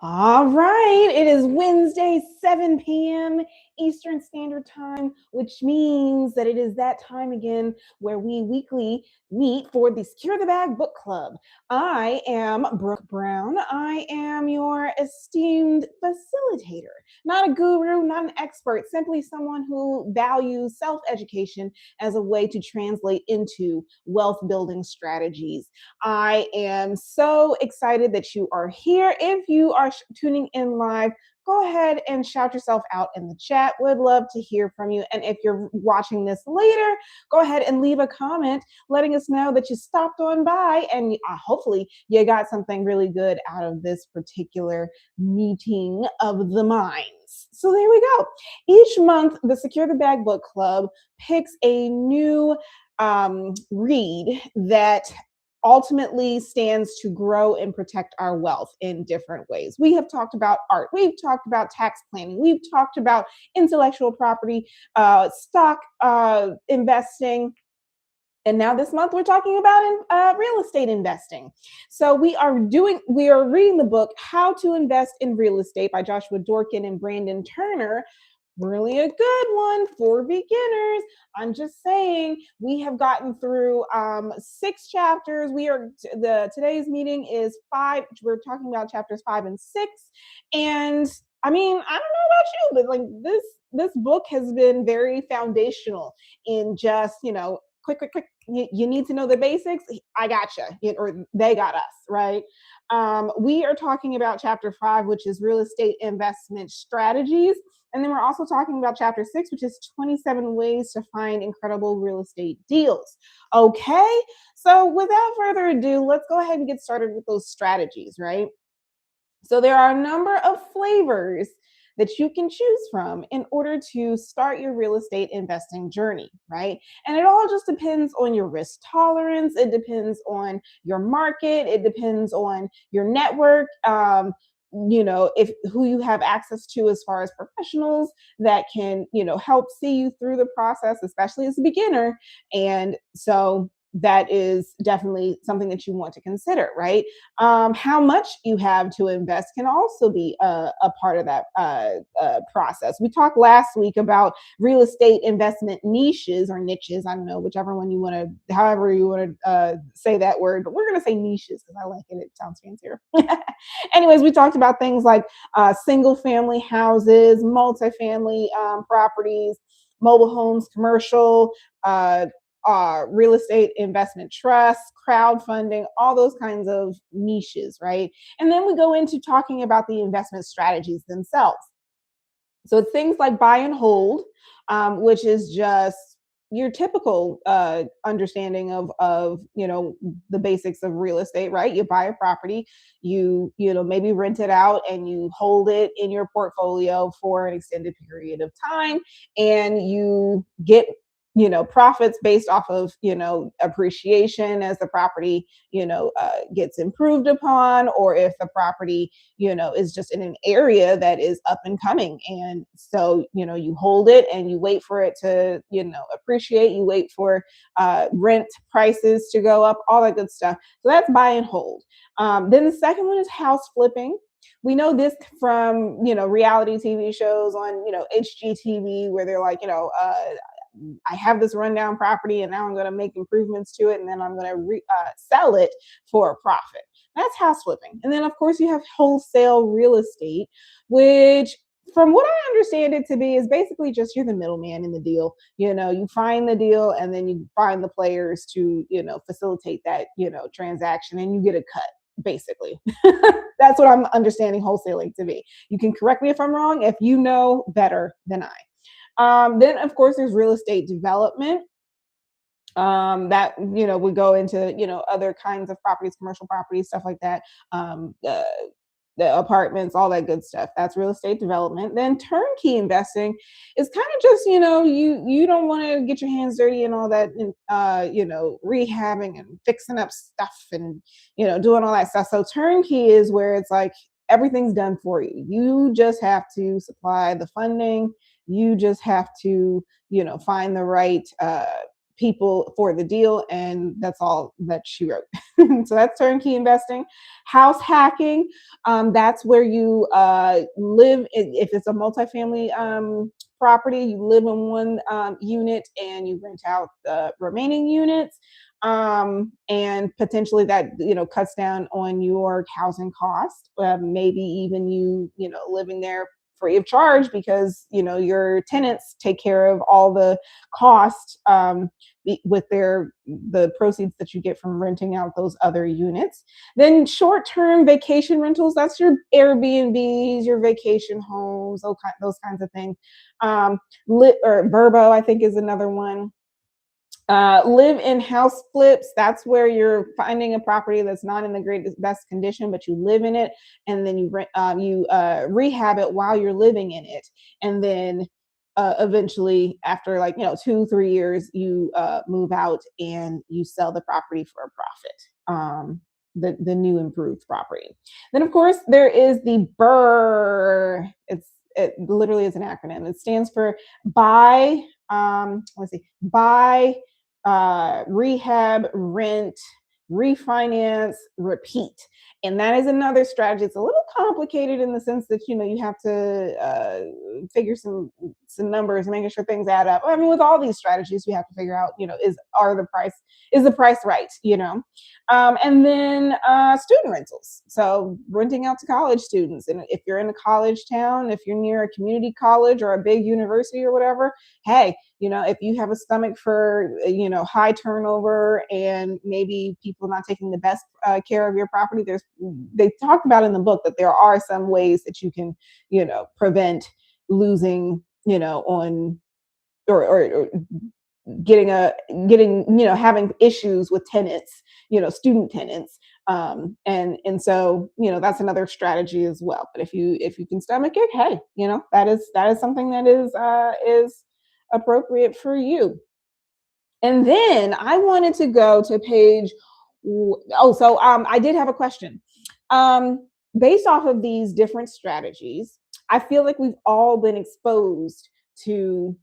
All right, it is Wednesday, 7 p.m. Eastern Standard Time, which means that it is that time again where we weekly meet for the Secure the Bag Book Club. I am Brooke Brown. I am your esteemed facilitator, not a guru, not an expert, simply someone who values self education as a way to translate into wealth building strategies. I am so excited that you are here. If you are tuning in live, go ahead and shout yourself out in the chat. Would love to hear from you. And if you're watching this later, go ahead and leave a comment letting us know that you stopped on by and hopefully you got something really good out of this particular meeting of the minds. So there we go. Each month, the Secure the Bag Book Club picks a new read that ultimately stands to grow and protect our wealth in different ways. We have talked about art. We've talked about tax planning. We've talked about intellectual property, stock investing. And now this month we're talking about real estate investing. So we are reading the book, How to Invest in Real Estate by Joshua Dorkin and Brandon Turner. Really a good one for beginners. I'm just saying we have gotten through 6 chapters. Today's meeting is 5. We're talking about chapters 5 and 6. And I mean, I don't know about you, but like this book has been very foundational in just, quick. You need to know the basics. I gotcha, or they got us, right? We are talking about chapter 5, which is real estate investment strategies. And then we're also talking about chapter 6, which is 27 ways to find incredible real estate deals. Okay, so without further ado, let's go ahead and get started with those strategies, right? So there are a number of flavors that you can choose from in order to start your real estate investing journey, right? And it all just depends on your risk tolerance. It depends on your market. It depends on your network. If who you have access to as far as professionals that can, help see you through the process, especially as a beginner. And so that is definitely something that you want to consider, right? How much you have to invest can also be a part of that process. We talked last week about real estate investment niches or niches. I don't know, however you want to say that word, but we're going to say niches because I like it. It sounds fancier. Anyways, we talked about things like single family houses, multifamily properties, mobile homes, commercial, real estate investment trusts, crowdfunding, all those kinds of niches, right? And then we go into talking about the investment strategies themselves. So it's things like buy and hold, which is just your typical understanding of the basics of real estate, right? You buy a property, you maybe rent it out and you hold it in your portfolio for an extended period of time, and you get profits based off of appreciation as the property gets improved upon, or if the property is just in an area that is up and coming, and so you hold it and you wait for it to appreciate, you wait for rent prices to go up, all that good stuff. So that's buy and hold. Then the second one is house flipping. We know this from reality TV shows on HGTV, where they're like I have this rundown property and now I'm going to make improvements to it and then I'm going to sell it for a profit. That's house flipping. And then of course you have wholesale real estate, which from what I understand it to be is basically just you're the middleman in the deal. You find the deal and then you find the players to facilitate that transaction, and you get a cut. Basically, that's what I'm understanding wholesaling to be. You can correct me if I'm wrong, if you know better than I. Then, of course, there's real estate development. That we go into other kinds of properties, commercial properties, stuff like that. The apartments, all that good stuff. That's real estate development. Then turnkey investing is kind of just you don't want to get your hands dirty and all that, rehabbing and fixing up stuff and doing all that stuff. So turnkey is where it's like everything's done for you. You just have to supply the funding. You just have to find the right people for the deal, and that's all that she wrote. So that's turnkey investing. House hacking, that's where you live. If it's a multifamily property, you live in one unit and you rent out the remaining units, and potentially that cuts down on your housing cost. Maybe even living there free of charge because your tenants take care of all the cost, with the proceeds that you get from renting out those other units. Then short-term vacation rentals, that's your Airbnbs, your vacation homes, those kinds of things. Or Verbo, I think, is another one. Live in house flips, that's where you're finding a property that's not in the best condition, but you live in it, and then you rehab it while you're living in it, and then eventually after 2-3 years you move out and you sell the property for a profit, the new improved property. Then of course there is the BRRRR. It literally is an acronym. It stands for buy, buy, rehab, rent, refinance, repeat. And that is another strategy. It's a little complicated in the sense that you have to figure some numbers, making sure things add up. I mean, with all these strategies, you have to figure out, is the price right? And then student rentals. So renting out to college students, and if you're in a college town, if you're near a community college or a big university or whatever, hey, if you have a stomach for high turnover and maybe people not taking the best care of your property, they talked about in the book that there are some ways that you can prevent losing on or getting having issues with tenants, student tenants, and so that's another strategy as well. But if you can stomach it, hey, that is something that is appropriate for you. And then I wanted to go to page. So I did have a question. Based off of these different strategies, I feel like we've all been exposed to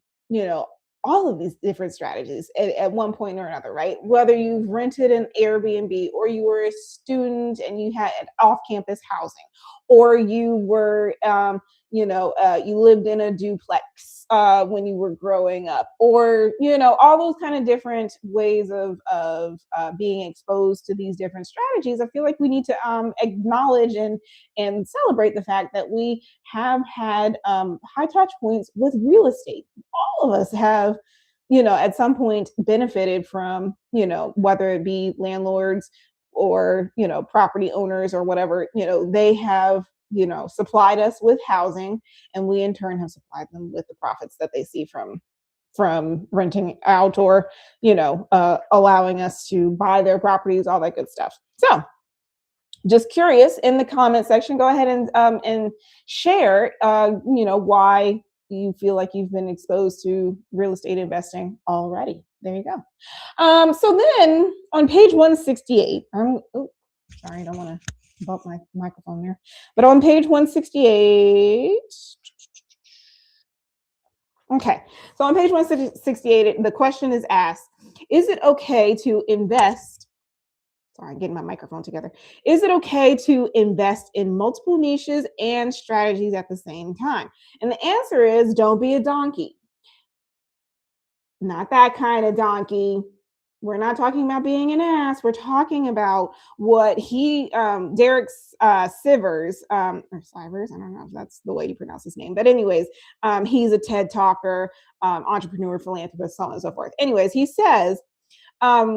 all of these different strategies at one point or another, right? Whether you've rented an Airbnb, or you were a student and you had off-campus housing, or you were, you lived in a duplex when you were growing up, or all those kind of different ways of being exposed to these different strategies. I feel like we need to acknowledge and celebrate the fact that we have had high touch points with real estate. All of us have, at some point benefited from, whether it be landlords or, property owners or whatever, they have, supplied us with housing, and we in turn have supplied them with the profits that they see from renting out, or, allowing us to buy their properties, all that good stuff. So just curious, in the comment section, go ahead and share, why you feel like you've been exposed to real estate investing already. There you go. So then on page 168, sorry, I don't want to bump my microphone there, but on page 168, okay, so on page 168, the question is asked, is it okay to invest? Sorry, I'm getting my microphone together. Is it okay to invest in multiple niches and strategies at the same time? And the answer is, don't be a donkey. Not that kind of donkey. We're not talking about being an ass. We're talking about what Derek Sivers, or Sivers, I don't know if that's the way you pronounce his name, but anyways, he's a TED talker, entrepreneur, philanthropist, so on and so forth. Anyways, he says,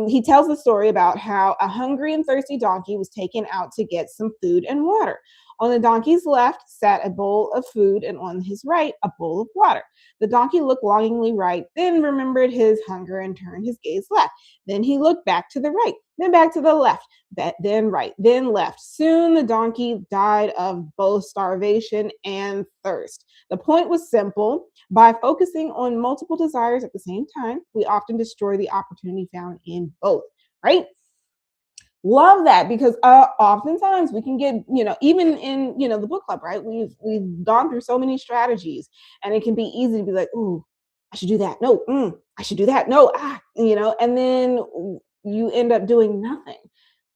he tells the story about how a hungry and thirsty donkey was taken out to get some food and water. On the donkey's left sat a bowl of food, and on his right, a bowl of water. The donkey looked longingly right, then remembered his hunger and turned his gaze left. Then he looked back to the right, then back to the left, then right, then left. Soon the donkey died of both starvation and thirst. The point was simple. By focusing on multiple desires at the same time, we often destroy the opportunity found in both, right? Love that, because oftentimes we can get, even in, the book club, right? We've gone through so many strategies, and it can be easy to be like, ooh, I should do that. No, I should do that. No, and then you end up doing nothing.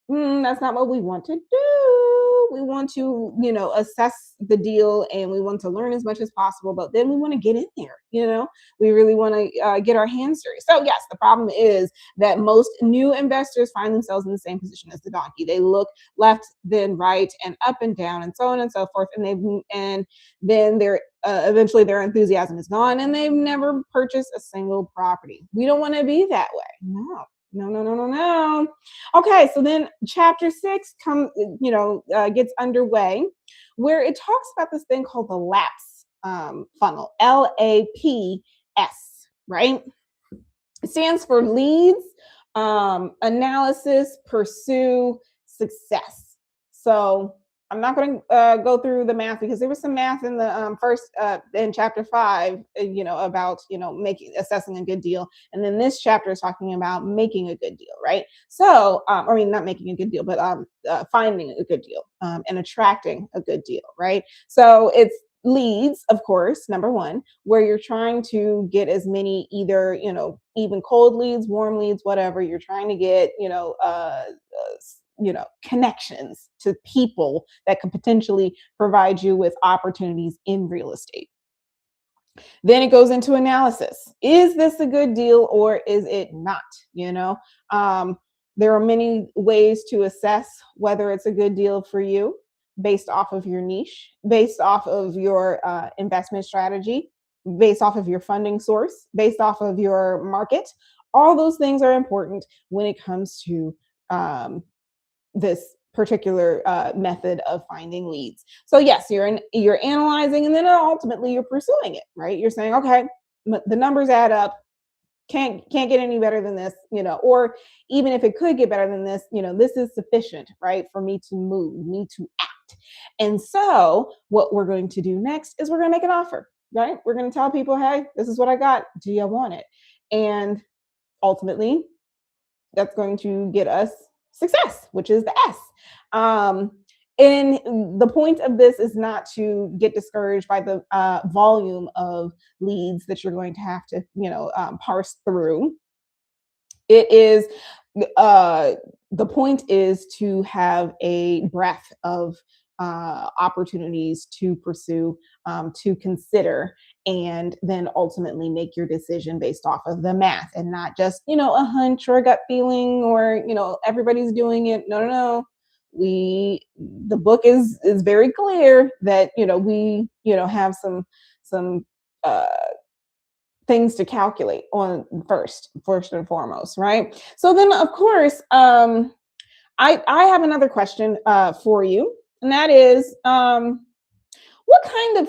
That's not what we want to do. We want to, assess the deal and we want to learn as much as possible, but then we want to get in there. We really want to get our hands dirty. So, yes, the problem is that most new investors find themselves in the same position as the donkey. They look left, then right, and up and down, and so on and so forth. And then they're eventually their enthusiasm is gone and they've never purchased a single property. We don't want to be that way. No. No, no, no, no, no. Okay, so then chapter 6 gets underway, where it talks about this thing called the LAPS funnel, LAPS, right? It stands for leads, analysis, pursue, success. So I'm not going to go through the math because there was some math in the first in chapter 5, about assessing a good deal, and then this chapter is talking about making a good deal, right? So, not making a good deal, but finding a good deal and attracting a good deal, right? So it's leads, of course, number one, where you're trying to get as many either even cold leads, warm leads, whatever you're trying to get, connections to people that could potentially provide you with opportunities in real estate. Then it goes into analysis. Is this a good deal or is it not? There are many ways to assess whether it's a good deal for you based off of your niche, based off of your investment strategy, based off of your funding source, based off of your market. All those things are important when it comes to this particular method of finding leads. So yes, you're analyzing, and then ultimately you're pursuing it, right? You're saying, okay, the numbers add up. Can't get any better than this, or even if it could get better than this, this is sufficient, right, for me to move, me to act. And so what we're going to do next is we're going to make an offer, right? We're going to tell people, hey, this is what I got. Do you want it? And ultimately, that's going to get us success, which is the S. And the point of this is not to get discouraged by the volume of leads that you're going to have to, parse through. It is the point is to have a breadth of opportunities to pursue, to consider, and then ultimately make your decision based off of the math and not just, a hunch or a gut feeling or, everybody's doing it. No. The book is very clear that, we, have some things to calculate on first and foremost, right? So then, of course, I have another question for you, and that is, what kind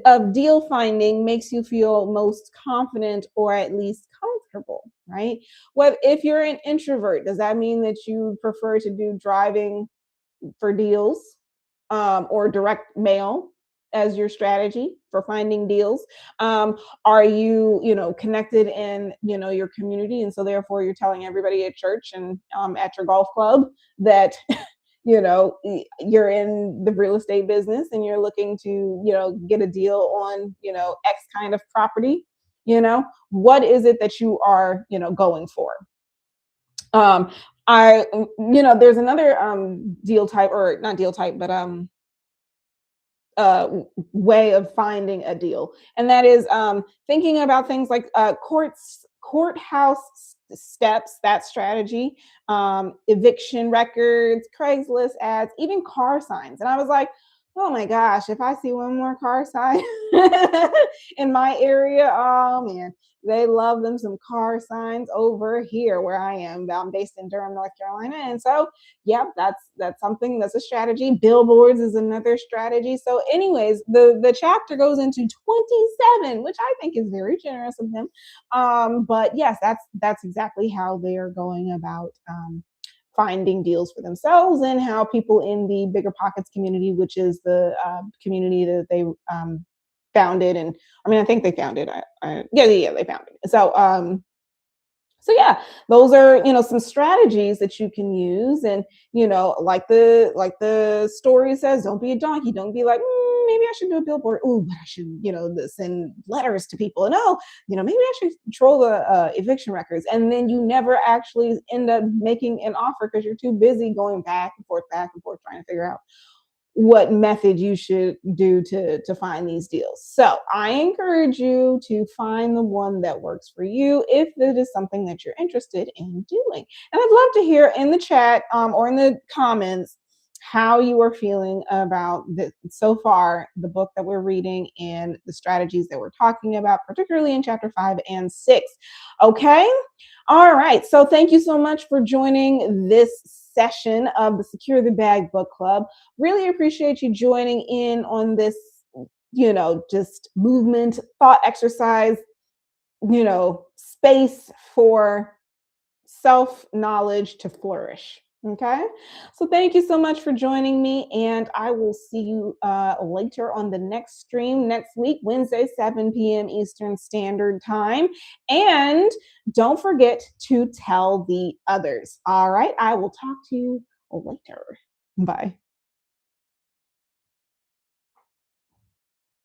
of deal finding makes you feel most confident or at least comfortable, right? Well, if you're an introvert, does that mean that you prefer to do driving for deals or direct mail as your strategy for finding deals? Are you, connected in, your community? And so therefore you're telling everybody at church and at your golf club that you're in the real estate business and you're looking to, get a deal on, X kind of property. What is it that you are, going for? There's another deal type, or not deal type, but way of finding a deal, and that is thinking about things like courthouse steps, that strategy, eviction records, Craigslist ads, even car signs. And I was like, oh my gosh, if I see one more car sign in my area, oh man, they love them some car signs over here where I am. I'm based in Durham, North Carolina. And so, yep, that's something, that's a strategy. Billboards is another strategy. So anyways, the chapter goes into 27, which I think is very generous of him. But yes, that's exactly how they are going about finding deals for themselves, and how people in the Bigger Pockets community, which is the community that they founded, and I think they founded. They founded. So yeah, those are some strategies that you can use, and like the story says, don't be a donkey. Don't be like maybe I should do a billboard. Oh, but I should, send letters to people. And oh, maybe I should control the eviction records. And then you never actually end up making an offer because you're too busy going back and forth, trying to figure out what method you should do to find these deals. So I encourage you to find the one that works for you if it is something that you're interested in doing. And I'd love to hear in the chat or in the comments how you are feeling about so far the book that we're reading and the strategies that we're talking about, particularly in chapter 5 and 6. Okay. All right. So thank you so much for joining this session of the Secure the Bag Book Club. Really appreciate you joining in on this, just movement, thought exercise, space for self-knowledge to flourish. Okay. So thank you so much for joining me. And I will see you later on the next stream next week, Wednesday, 7 p.m. Eastern Standard Time. And don't forget to tell the others. All right. I will talk to you later. Bye.